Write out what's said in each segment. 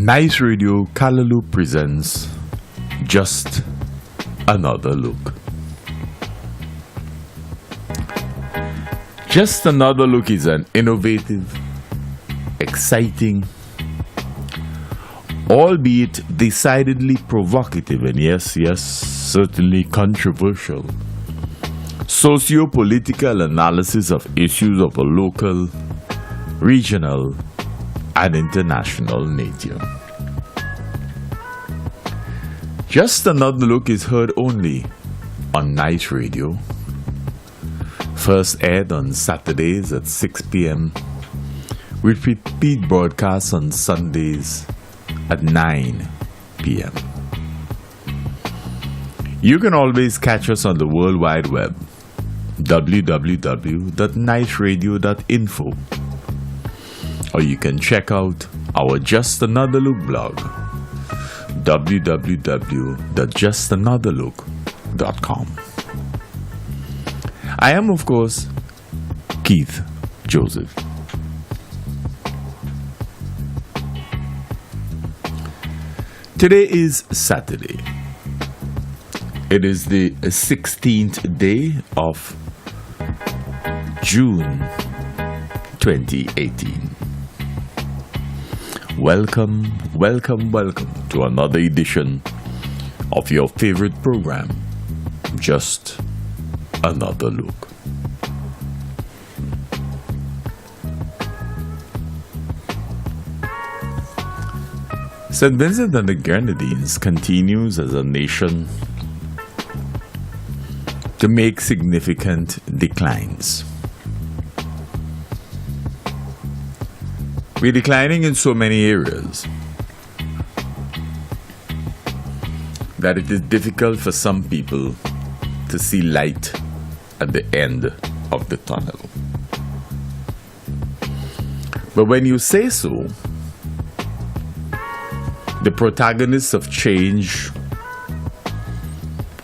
Nice Radio Kalalu presents Just Another Look. Just Another Look is an innovative, exciting, albeit decidedly provocative and yes, certainly controversial, socio-political analysis of issues of a local, regional, and international nature. Just Another Look is heard only on Nice Radio. First aired on Saturdays at 6 p.m. with repeat broadcasts on Sundays at 9 p.m. You can always catch us on the World Wide Web, www.niceradio.info, or you can check out our Just Another Look blog, www.justanotherlook.com. I am, of course, Keith Joseph. Today is Saturday. It is the 16th day of June 2018. Welcome to another edition of your favorite program, Just Another Look. St. Vincent and the Grenadines continues as a nation to make significant declines. We're declining in so many areas that it is difficult for some people to see light at the end of the tunnel. But when you say so, the protagonists of change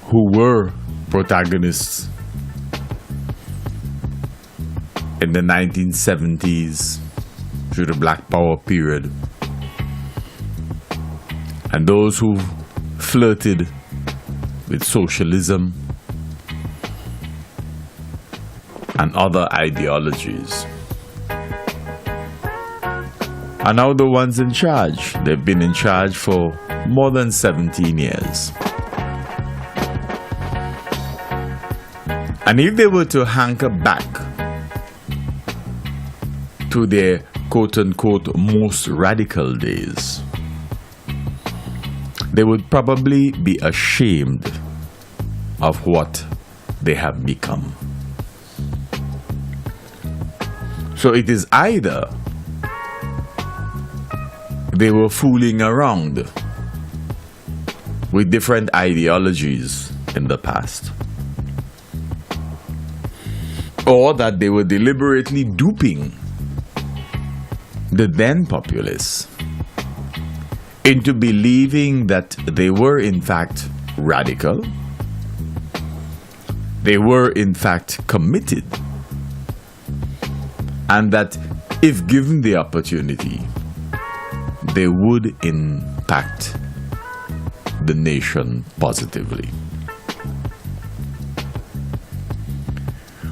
who were protagonists in the 1970s through the Black Power period, and those who flirted with socialism and other ideologies are now the ones in charge. They've been in charge for more than 17 years. And if they were to hanker back to their quote-unquote most radical days, they would probably be ashamed of what they have become. So it is either they were fooling around with different ideologies in the past, or that they were deliberately duping the then populace into believing that they were in fact radical, they were in fact committed, and that if given the opportunity, they would impact the nation positively.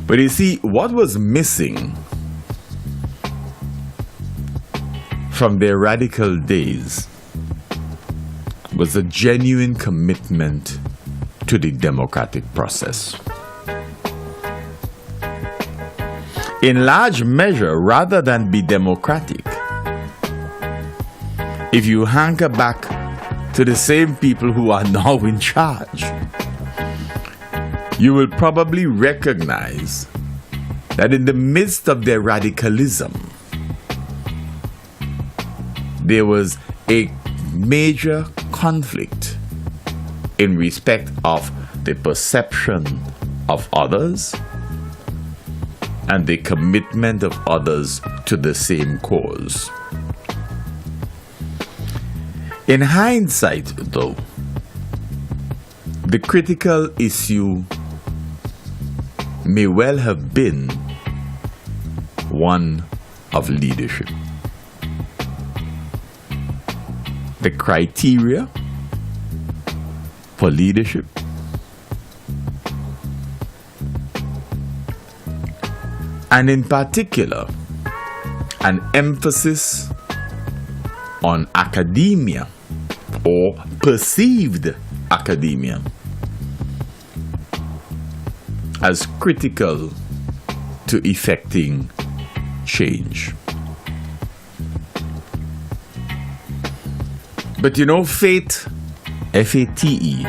But you see, what was missing from their radical days was a genuine commitment to the democratic process. In large measure, rather than be democratic, if you hanker back to the same people who are now in charge, you will probably recognize that in the midst of their radicalism, there was a major conflict in respect of the perception of others and the commitment of others to the same cause. In hindsight, though, the critical issue may well have been one of leadership. the criteria for leadership, and in particular, an emphasis on academia or perceived academia as critical to effecting change. But you know, fate, F-A-T-E,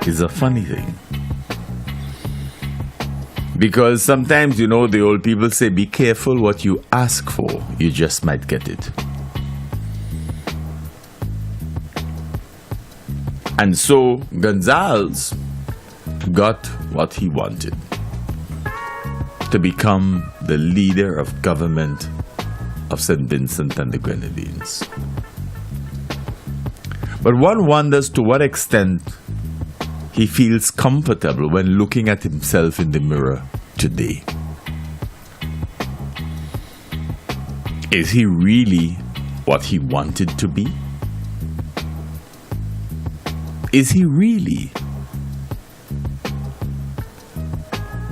is a funny thing. Because sometimes, you know, the old people say, be careful what you ask for, you just might get it. And so Gonzalez got what he wanted, to become the leader of government of St. Vincent and the Grenadines. But one wonders to what extent he feels comfortable when looking at himself in the mirror today. Is he really what he wanted to be? Is he really?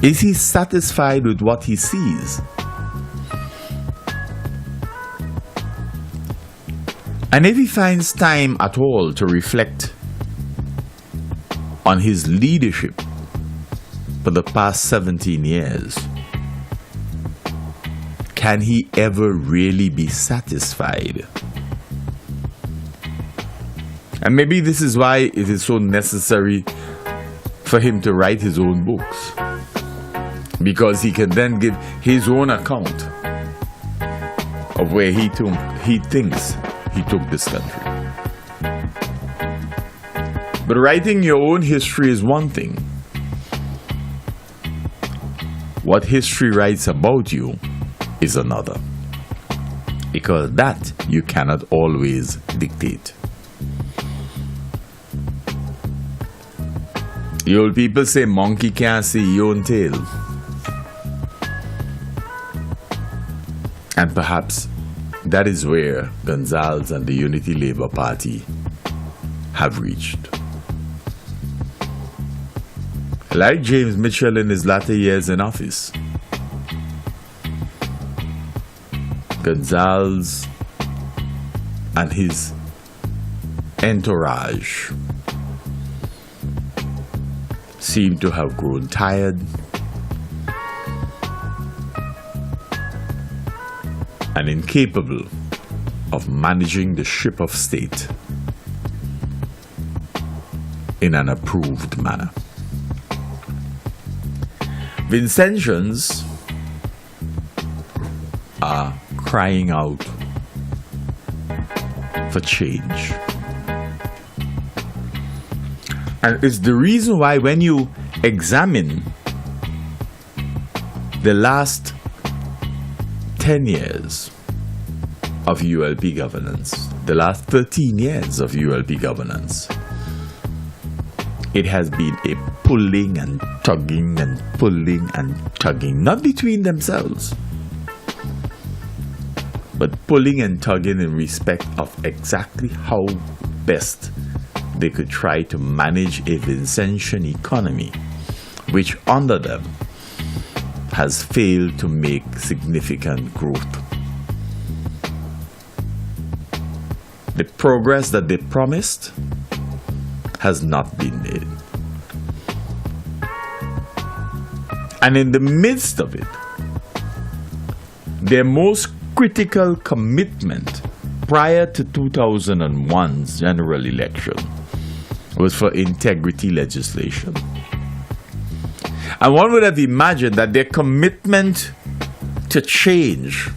Is he satisfied with what he sees? And if he finds time at all to reflect on his leadership for the past 17 years, can he ever really be satisfied? And maybe this is why it is so necessary for him to write his own books, because he can then give his own account of where he thinks he took this country. But writing your own history is one thing. What history writes about you is another, because that you cannot always dictate. The old people say monkey can't see your own tail. And perhaps that is where Gonzalez and the Unity Labour Party have reached. Like James Mitchell in his latter years in office, Gonzalez and his entourage seem to have grown tired and incapable of managing the ship of state in an approved manner. Vincentians are crying out for change. And it's the reason why when you examine the last 10 years of ULP governance, the last 13 years of ULP governance, it has been a pulling and tugging and pulling and tugging, not between themselves, but pulling and tugging in respect of exactly how best they could try to manage a Vincentian economy, which under them has failed to make significant growth. The progress that they promised has not been made. And in the midst of it, their most critical commitment prior to 2001's general election was for integrity legislation. And one would have imagined that their commitment to change,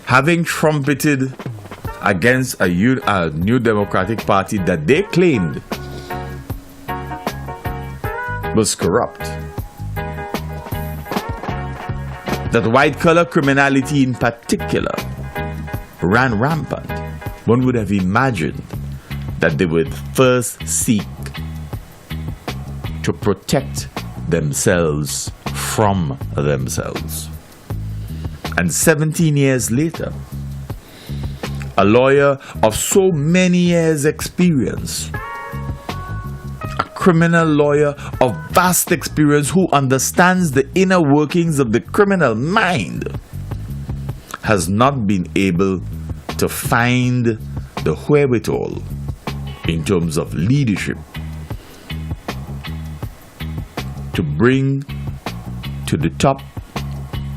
having trumpeted against a new Democratic Party that they claimed was corrupt, that white-collar criminality in particular ran rampant, one would have imagined that they would first seek to protect themselves from themselves. And 17 years later, a lawyer of so many years' experience, a criminal lawyer of vast experience who understands the inner workings of the criminal mind, has not been able to find the wherewithal in terms of leadership to bring to the top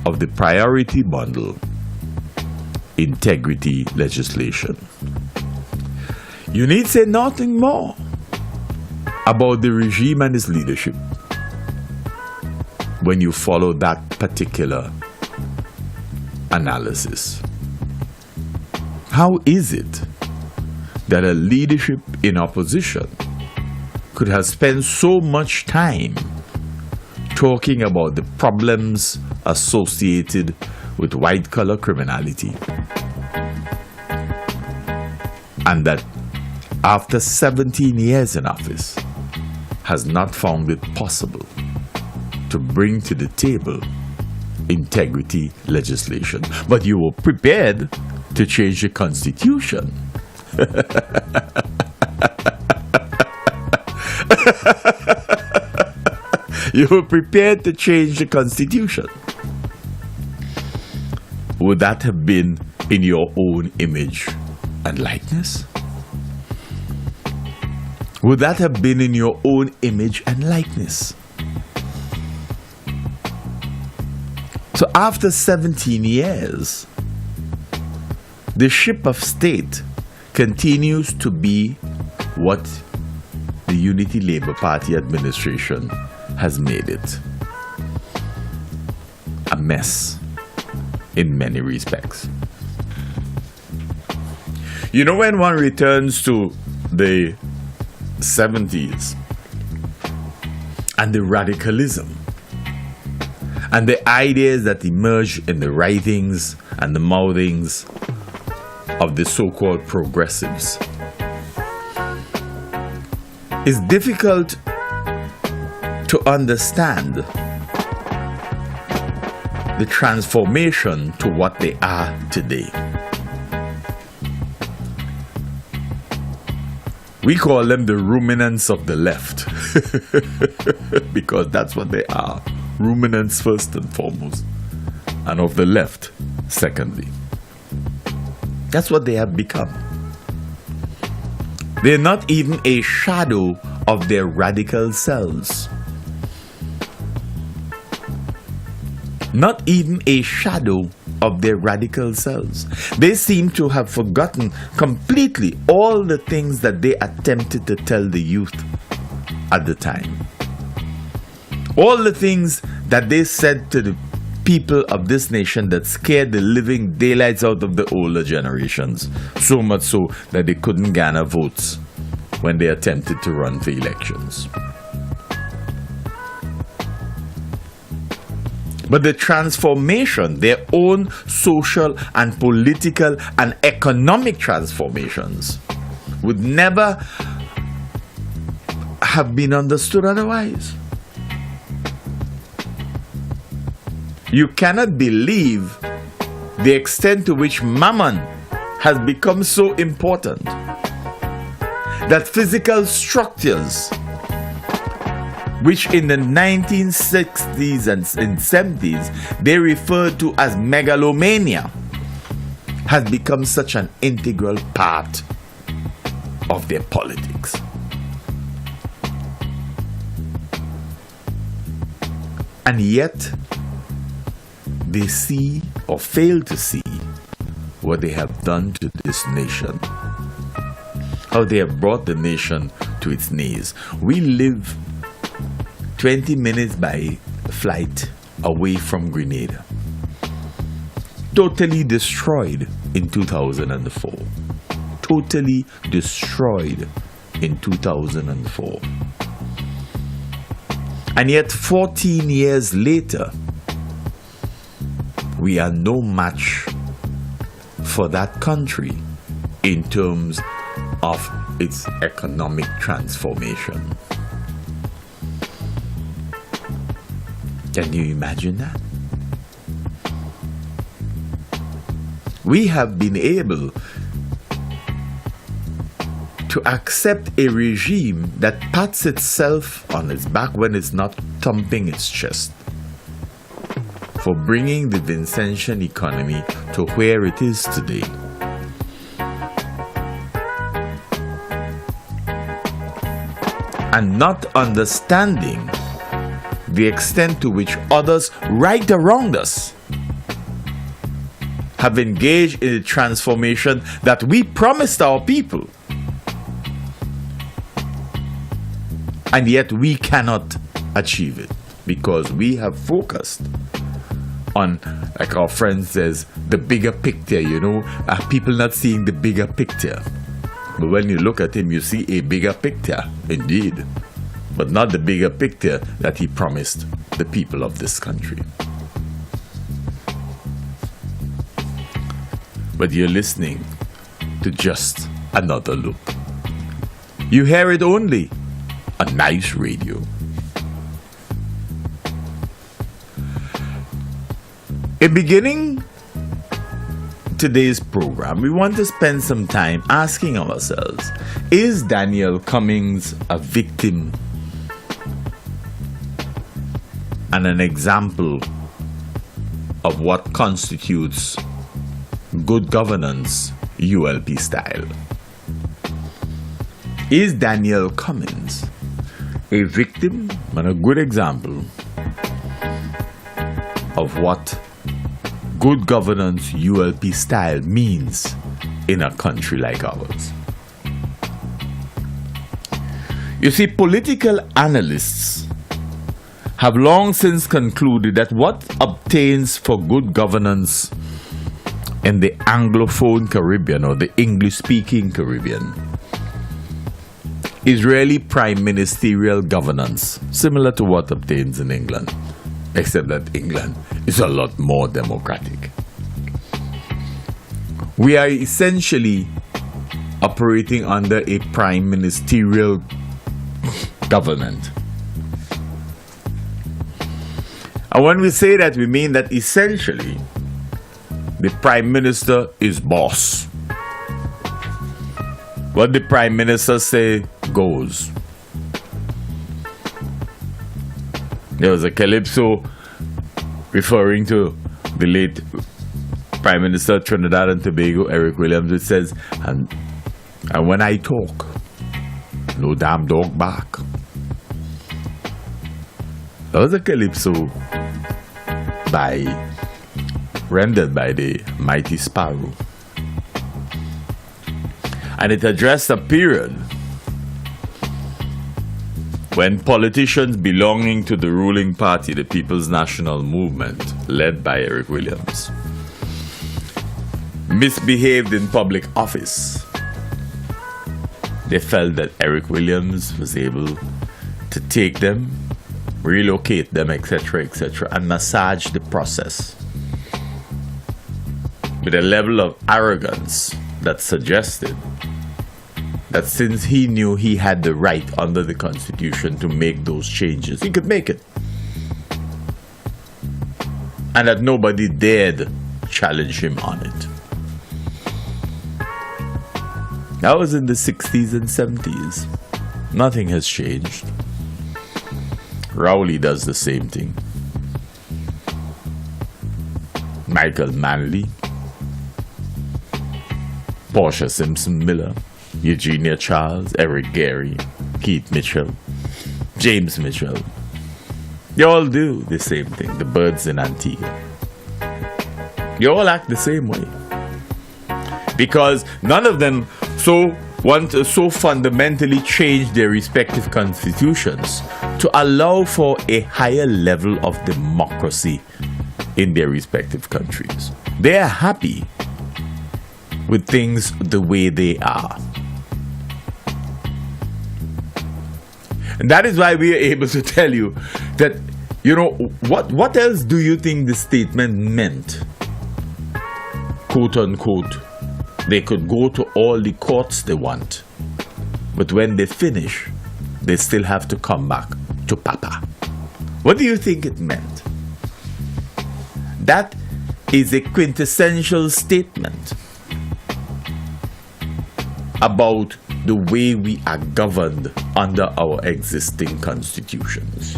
of the priority bundle integrity legislation. You need say nothing more about the regime and its leadership when you follow that particular analysis. How is it that a leadership in opposition could have spent so much time talking about the problems associated with white-collar criminality, and that after 17 years in office has not found it possible to bring to the table integrity legislation? But you were prepared to change the Constitution. You were prepared to change the Constitution. Would that have been in your own image and likeness? Would that have been in your own image and likeness? So after 17 years, the ship of state continues to be what the Unity Labour Party administration has made it. A mess in many respects. You know, when one returns to the 70s and the radicalism and the ideas that emerged in the writings and the mouthings of the so-called progressives, it's difficult to understand the transformation to what they are today. We call them the ruminants of the left because that's what they are. Ruminants first and foremost, and of the left secondly. That's what they have become. They're not even a shadow of their radical selves. Not even a shadow of their radical selves. They seem to have forgotten completely all the things that they attempted to tell the youth at the time. All the things that they said to the people of this nation that scared the living daylights out of the older generations, so much so that they couldn't garner votes when they attempted to run for elections. But the transformation, their own social and political and economic transformations, would never have been understood otherwise. You cannot believe the extent to which mammon has become so important that physical structures, which in the 1960s and 70s they referred to as megalomania, has become such an integral part of their politics. And yet, they see or fail to see what they have done to this nation. How they have brought the nation to its knees. We live 20 minutes by flight away from Grenada. Totally destroyed in 2004. Totally destroyed in 2004. And yet 14 years later, we are no match for that country in terms of its economic transformation. Can you imagine that? We have been able to accept a regime that pats itself on its back when it's not thumping its chest for bringing the Vincentian economy to where it is today. And not understanding the extent to which others right around us have engaged in a transformation that we promised our people. And yet we cannot achieve it because we have focused on, like our friend says, the bigger picture, people not seeing the bigger picture. But when you look at him, you see a bigger picture, indeed, but not the bigger picture that he promised the people of this country. But you're listening to just another look. You hear it only on Nice Radio. In beginning today's program, we want to spend some time asking ourselves, is Daniel Cummings a victim and an example of what constitutes good governance, ULP style? Is Daniel Cummings a victim and a good example of what good governance, ULP style means in a country like ours? You see, political analysts have long since concluded that what obtains for good governance in the Anglophone Caribbean or the English-speaking Caribbean is really prime ministerial governance, similar to what obtains in England, except that England is a lot more democratic. We are essentially operating under a prime ministerial government. And when we say that, we mean that essentially the prime minister is boss. What the prime minister say goes. There was a calypso referring to the late Prime Minister of Trinidad and Tobago, Eric Williams, which says, and when I talk, no damn dog bark. That was a calypso rendered by the Mighty Sparrow. And it addressed a period when politicians belonging to the ruling party, the People's National Movement, led by Eric Williams, misbehaved in public office. They felt that Eric Williams was able to take them, relocate them, etc., and massage the process with a level of arrogance that suggested that since he knew he had the right under the Constitution to make those changes, he could make it. And that nobody dared challenge him on it. That was in the 60s and 70s. Nothing has changed. Rowley does the same thing. Michael Manley, Portia Simpson Miller, Eugenia Charles, Eric Gary, Keith Mitchell, James Mitchell. They all do the same thing. The birds in Antigua. They all act the same way. Because none of them want to so fundamentally change their respective constitutions to allow for a higher level of democracy in their respective countries. They are happy with things the way they are. And that is why we are able to tell you that, what else do you think the statement meant? Quote unquote. They could go to all the courts they want, but when they finish, they still have to come back to Papa. What do you think it meant? That is a quintessential statement about the way we are governed under our existing constitutions.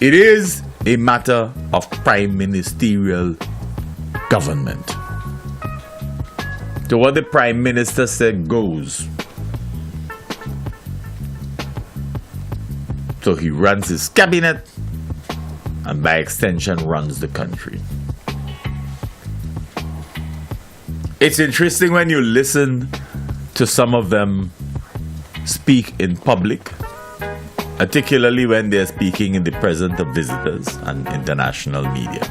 It is a matter of prime ministerial government. So what the prime minister said goes. So he runs his cabinet and by extension runs the country. It's interesting when you listen to some of them speak in public, particularly when they're speaking in the presence of visitors and international media,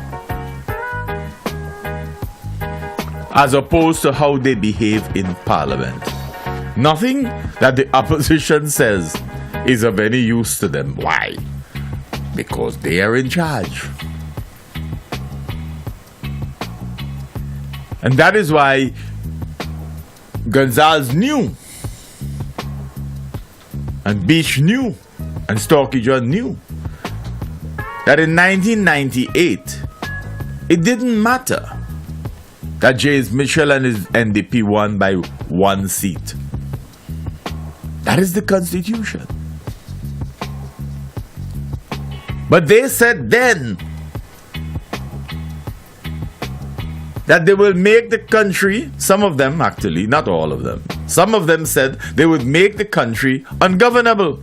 as opposed to how they behave in parliament. Nothing that the opposition says is of any use to them. Why? Because they are in charge. And that is why Gonzalez knew, and Beach knew, and Storky John knew that in 1998, it didn't matter that James Mitchell and his NDP won by 1 seat. That is the Constitution. But they said then that they will make the country, some of them actually, not all of them, some of them said they would make the country ungovernable.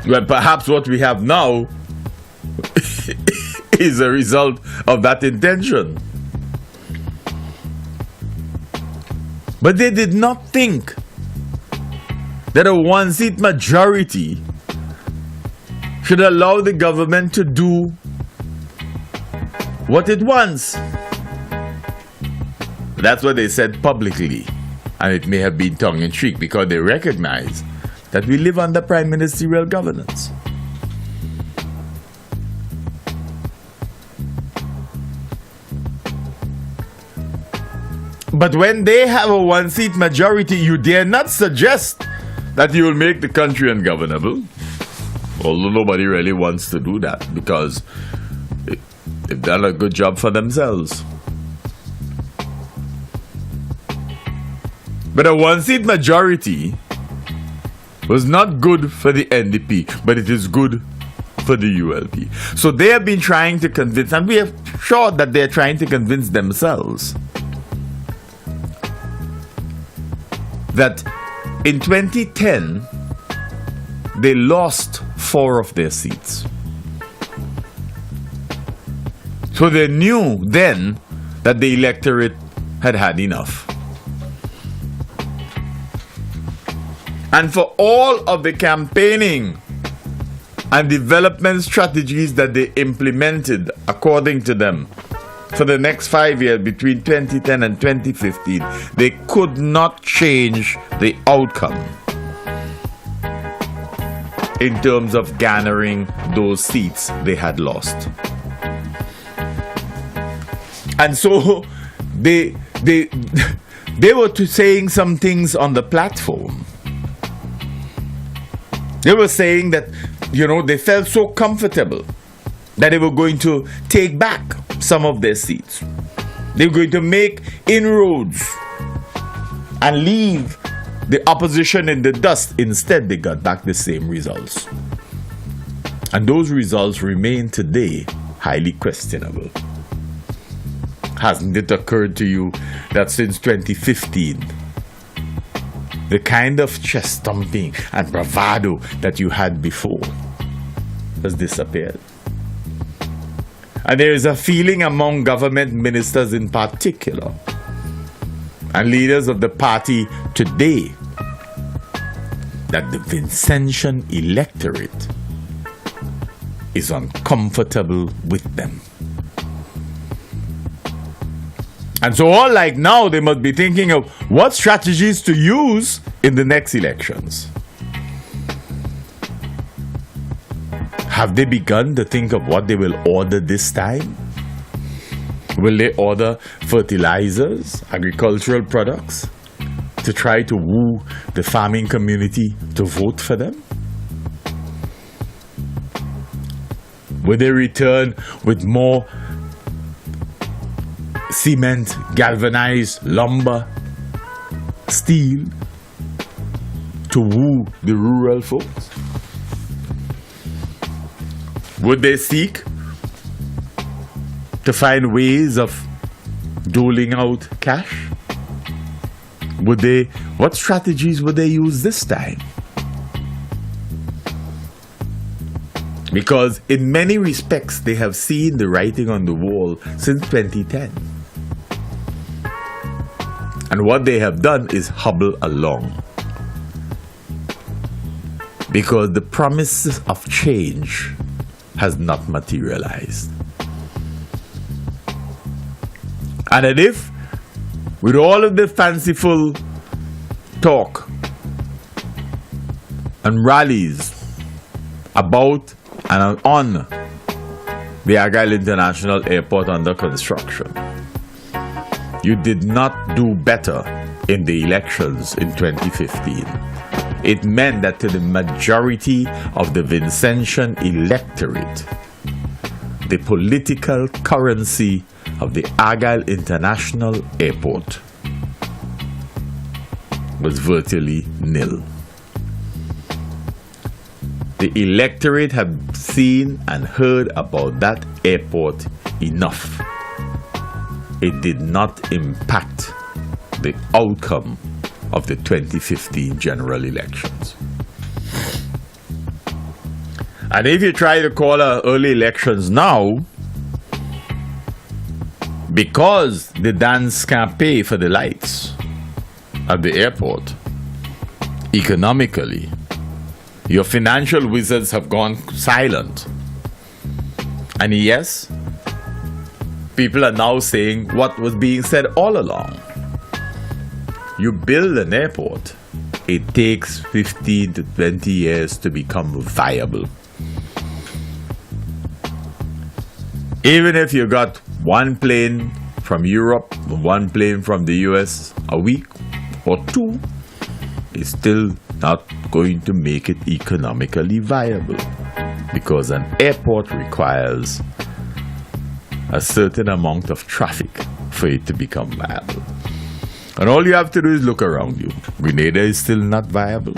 Well, perhaps what we have now is a result of that intention. But they did not think that a 1-seat majority should allow the government to do what it wants. That's what they said publicly. And it may have been tongue-in-cheek because they recognize that we live under prime ministerial governance. But when they have a 1-seat majority, you dare not suggest that you will make the country ungovernable. Although nobody really wants to do that because they've done a good job for themselves. But a 1-seat majority was not good for the NDP, but it is good for the ULP. So they have been trying to convince, and we are sure that they are trying to convince themselves that in 2010 they lost 4 of their seats. So they knew then that the electorate had had enough. And for all of the campaigning and development strategies that they implemented, according to them, for the next 5 years between 2010 and 2015, they could not change the outcome in terms of garnering those seats they had lost. And so they were saying some things on the platform. They were saying that, they felt so comfortable that they were going to take back some of their seats. They were going to make inroads and leave the opposition in the dust. Instead, they got back the same results. And those results remain today highly questionable. Hasn't it occurred to you that since 2015, the kind of chest thumping and bravado that you had before has disappeared? And there is a feeling among government ministers in particular and leaders of the party today that the Vincentian electorate is uncomfortable with them. And so all like now, they must be thinking of what strategies to use in the next elections. Have they begun to think of what they will order this time? Will they order fertilizers, agricultural products, to try to woo the farming community to vote for them? Would they return with more cement, galvanized lumber, steel to woo the rural folks? Would they seek to find ways of doling out cash? What strategies would they use this time? Because in many respects, they have seen the writing on the wall since 2010. And what they have done is hobble along. Because the promise of change has not materialized. And that if, with all of the fanciful talk and rallies about and on the Argyle International Airport under construction, you did not do better in the elections in 2015. It meant that to the majority of the Vincentian electorate, the political currency of the Argyle International Airport was virtually nil. The electorate had seen and heard about that airport enough. It did not impact the outcome of the 2015 general elections. And if you try to call early elections now, because the dance can't pay for the lights at the airport, economically, your financial wizards have gone silent. And yes, people are now saying what was being said all along. You build an airport, it takes 15 to 20 years to become viable. Even if you got one plane from Europe, one plane from the US a week or two, it's still not going to make it economically viable, because an airport requires a certain amount of traffic for it to become viable. And all you have to do is look around you. Grenada is still not viable.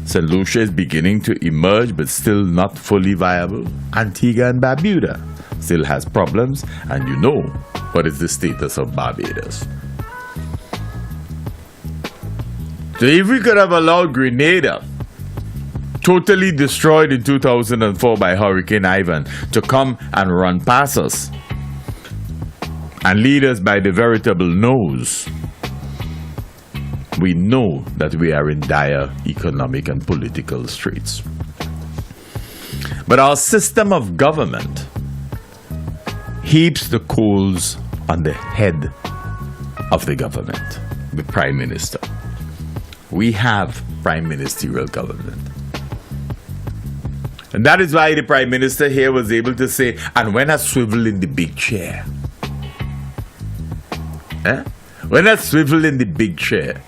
St. Lucia is beginning to emerge, but still not fully viable. Antigua and Barbuda still has problems, and you know what is the status of Barbados. So if we could have allowed Grenada, totally destroyed in 2004 by Hurricane Ivan, to come and run past us and lead us by the veritable nose, we know that we are in dire economic and political straits. But our system of government heaps the coals on the head of the government, the Prime Minister. We have prime ministerial government. And that is why the Prime Minister here was able to say, and when I swivel in the big chair. When I swivel in the big chair,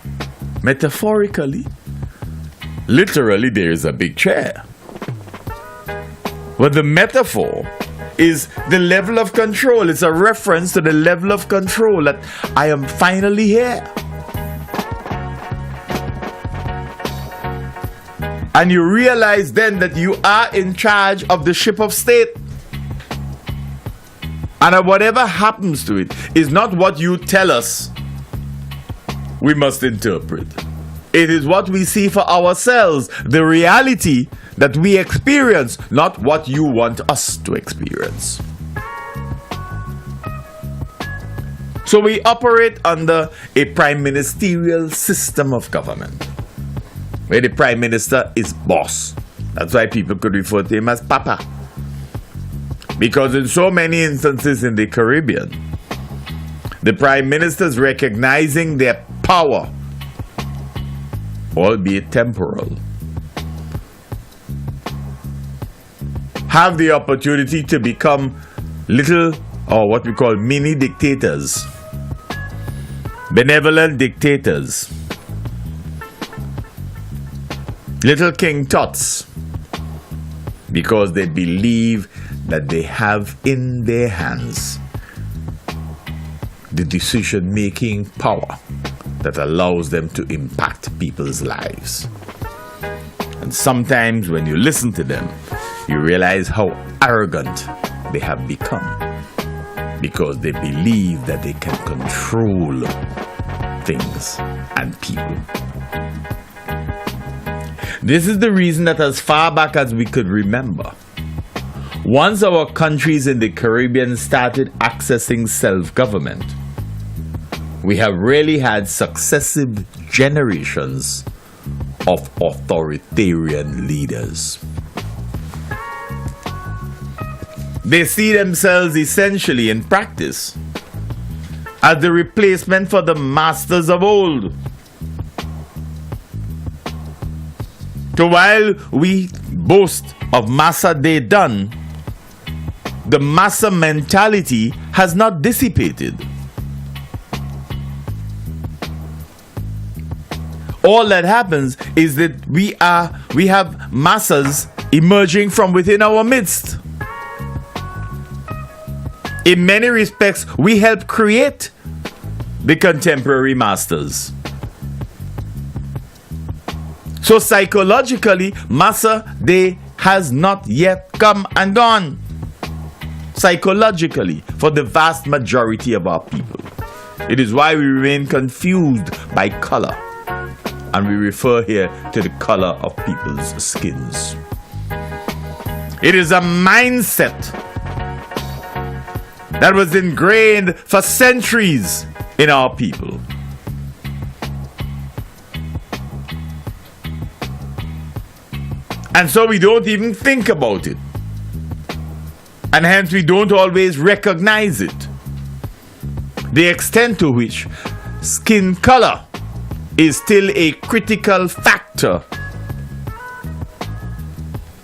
metaphorically, literally there is a big chair. But the metaphor is the level of control. It's a reference to the level of control that I am finally here. And you realize then that you are in charge of the ship of state. And whatever happens to it is not what you tell us we must interpret. It is what we see for ourselves, the reality that we experience, not what you want us to experience. So we operate under a prime ministerial system of government, where the Prime Minister is boss. That's why people could refer to him as Papa. Because in so many instances in the Caribbean, the Prime Ministers recognizing their power, albeit temporal, have the opportunity to become little, or what we call mini dictators, benevolent dictators, little King Tuts, because they believe that they have in their hands the decision-making power that allows them to impact people's lives. And sometimes when you listen to them, you realize how arrogant they have become because they believe that they can control things and people. This is the reason that as far back as we could remember, once our countries in the Caribbean started accessing self-government, we have really had successive generations of authoritarian leaders. They see themselves essentially in practice as the replacement for the masters of old. So while we boast of Massa Day done, the Massa mentality has not dissipated. All that happens is that we have Massas emerging from within our midst. In many respects, we help create the contemporary masters. So psychologically, Massa Day has not yet come and gone. Psychologically, for the vast majority of our people. It is why we remain confused by color. And we refer here to the color of people's skins. It is a mindset that was ingrained for centuries in our people. And so we don't even think about it. And hence we don't always recognize it. The extent to which skin color is still a critical factor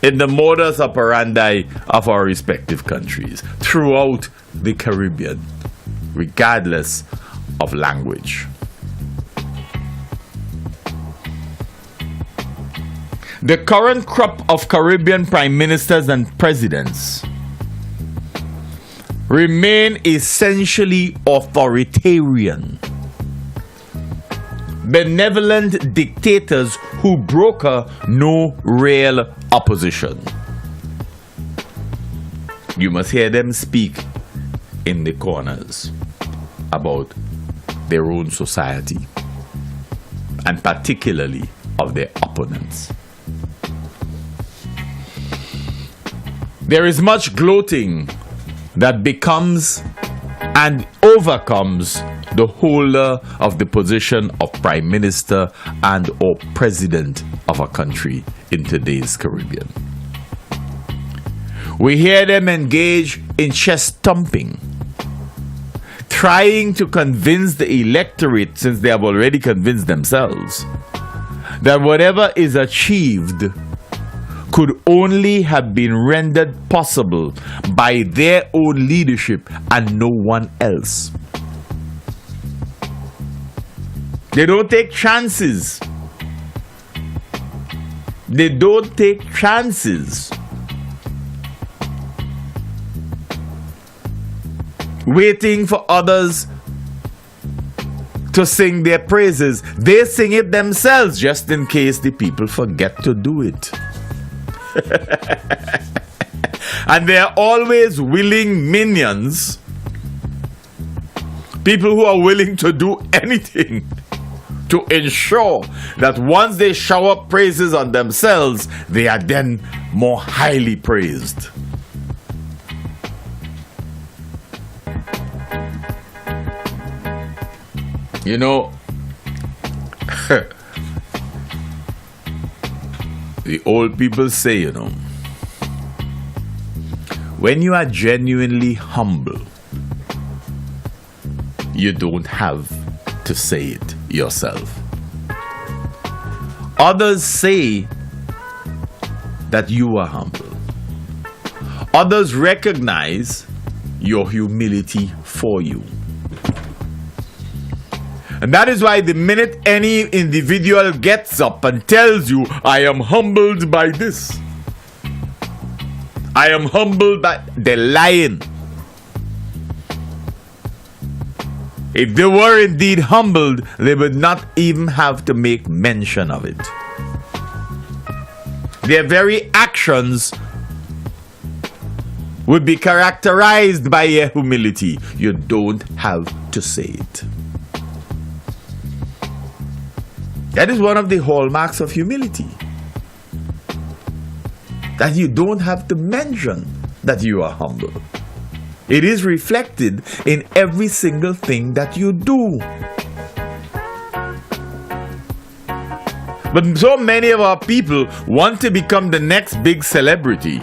in the modus operandi of our respective countries throughout the Caribbean, regardless of language. The current crop of Caribbean prime ministers and presidents remain essentially authoritarian, benevolent dictators who broker no real opposition. You must hear them speak in the corners about their own society and particularly of their opponents. There is much gloating that becomes and overcomes the holder of the position of prime minister and or president of a country in today's Caribbean. We hear them engage in chest thumping, trying to convince the electorate, since they have already convinced themselves, that whatever is achieved could only have been rendered possible by their own leadership and no one else. They don't take chances. They don't take chances. Waiting for others to sing their praises. They sing it themselves just in case the people forget to do it. And they are always willing minions, people who are willing to do anything to ensure that once they shower praises on themselves, they are then more highly praised. You know, the old people say, you know, when you are genuinely humble, you don't have to say it yourself. Others say that you are humble. Others recognize your humility for you. And that is why the minute any individual gets up and tells you, I am humbled by this, I am humbled by... They're lying. If they were indeed humbled, they would not even have to make mention of it. Their very actions would be characterized by their humility. You don't have to say it. That is one of the hallmarks of humility. That you don't have to mention that you are humble. It is reflected in every single thing that you do. But so many of our people want to become the next big celebrity.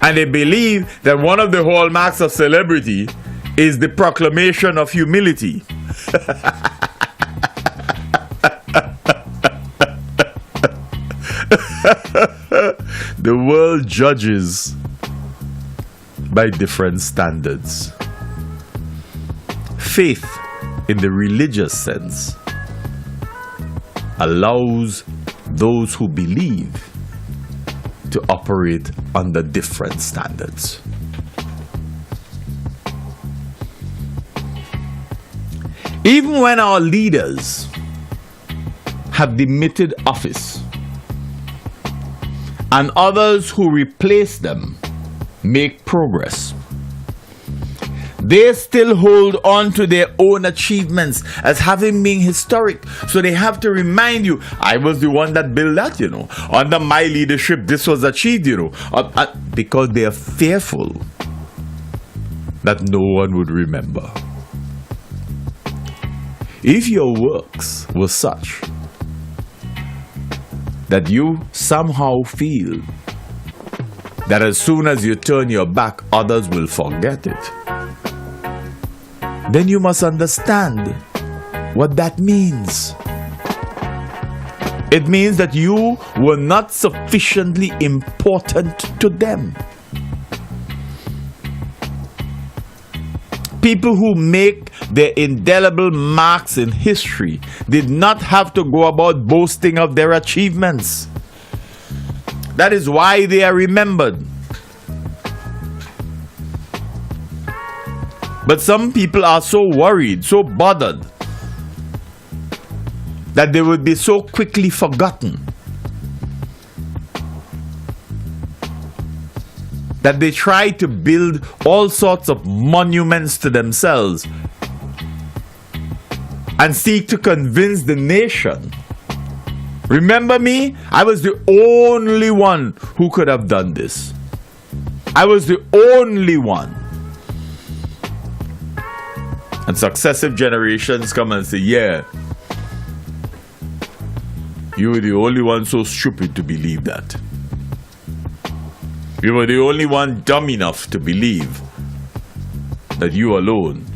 And they believe that one of the hallmarks of celebrity is the proclamation of humility. The world judges by different standards. Faith, in the religious sense, allows those who believe to operate under different standards. Even when our leaders have demitted office and others who replace them make progress, they still hold on to their own achievements as having been historic. So they have to remind you, I was the one that built that, Under my leadership, this was achieved, because they are fearful that no one would remember. If your works were such that you somehow feel that as soon as you turn your back, others will forget it, then you must understand what that means. It means that you were not sufficiently important to them. People who make their indelible marks in history did not have to go about boasting of their achievements. That is why they are remembered. But some people are so worried, so bothered, that they would be so quickly forgotten, that they try to build all sorts of monuments to themselves and seek to convince the nation. Remember me? I was the only one who could have done this. I was the only one. And successive generations come and say, yeah, you were the only one so stupid to believe that. You were the only one dumb enough to believe that you alone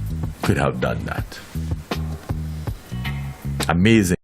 could have done that. Amazing.